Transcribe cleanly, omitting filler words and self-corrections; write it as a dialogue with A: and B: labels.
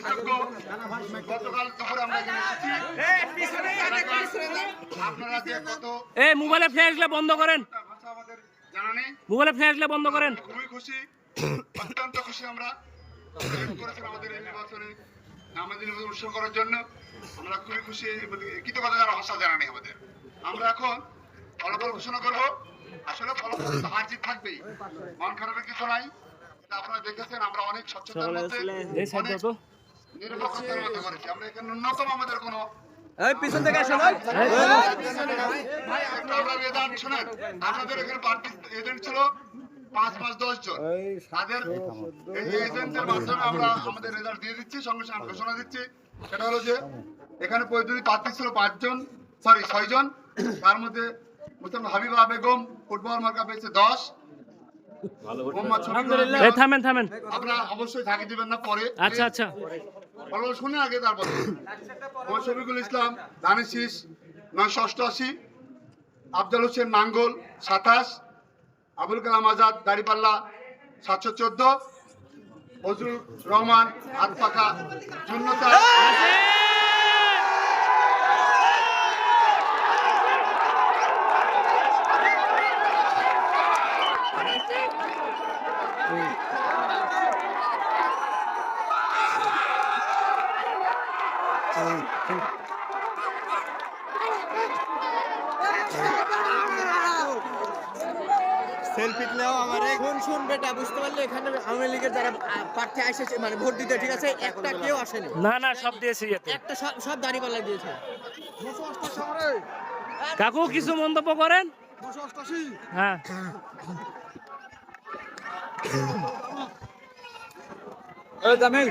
A: কৃতজ্ঞ। গতকাল দুপুরে আমরা এখানে এসেছি। আপনারা যে কত
B: মোবাইলে ফ্ল্যাশলে বন্ধ করেন,
A: ভাষা আমাদের জানা নেই,
B: মোবাইলে ফ্ল্যাশলে বন্ধ করেন।
A: খুবই খুশি, অত্যন্ত খুশি আমরা করেছেন আমাদের এই নির্বাচনে, আমাদের নির্বাচন উৎসব করার জন্য আমরা খুবই খুশি। কৃতজ্ঞতা জানার ভাষা জানা নেই আমাদের। আমরা এখন ফলাফল ঘোষণা করবো। আসলে ফলাফল হার জিত থাকবেই, মন খারাপের কিছু নাই। আপনারা দেখেছেন আমরা অনেক স্বচ্ছতার মধ্যে, অনেক নিরপেক্ষতার মধ্যে করেছি। আমরা এখানে ন্যূনতম আমাদের কোনো
C: পিছন থেকে আসেন।
A: আমরা রেজাল্ট শুনেন, আপনাদের এখানে পার্টি এজেন্ট ছিল 5-10 জন। তাদের এই এজেন্টের মাধ্যমে আমরা আমাদের রেজাল্ট দিয়ে দিচ্ছি, সঙ্গে সঙ্গে ঘোষণা দিচ্ছি। সেটা হলো যে এখানে প্রতিনিধি প্রার্থী ছিল 6 জন। তার মধ্যে মুস্তাফা হাবিবা বেগম ফুটবল মার্কা পেয়েছে 10।
B: থামেন।
A: আপনারা অবশ্যই থাকি দিবেন না পরে।
B: আচ্ছা
A: ফলাফল শুনে আগে তারপরে। শফিকুল ইসলাম ধানের শীষ 988, আফজাল হোসেন নাঙ্গল 27, আবুল কালাম আজাদ দাড়িপাল্লা 714, ফজলুর রহমান হাত পাখা 0।
C: সেলফি নেও আমারে। শুন বেটা, বুঝতে পারলে এখানে আওয়ামী লীগের যারা প্রার্থী এসেছে মানে ভোট দিতে, ঠিক আছে, একটা কেউ আসেনি।
B: না সব দিয়েছি,
C: একটা সব দাঁড়িপাল্লা দিয়েছে।
B: কাকু কিছু মন্তব্য করেন। হ্যাঁ
C: জামিল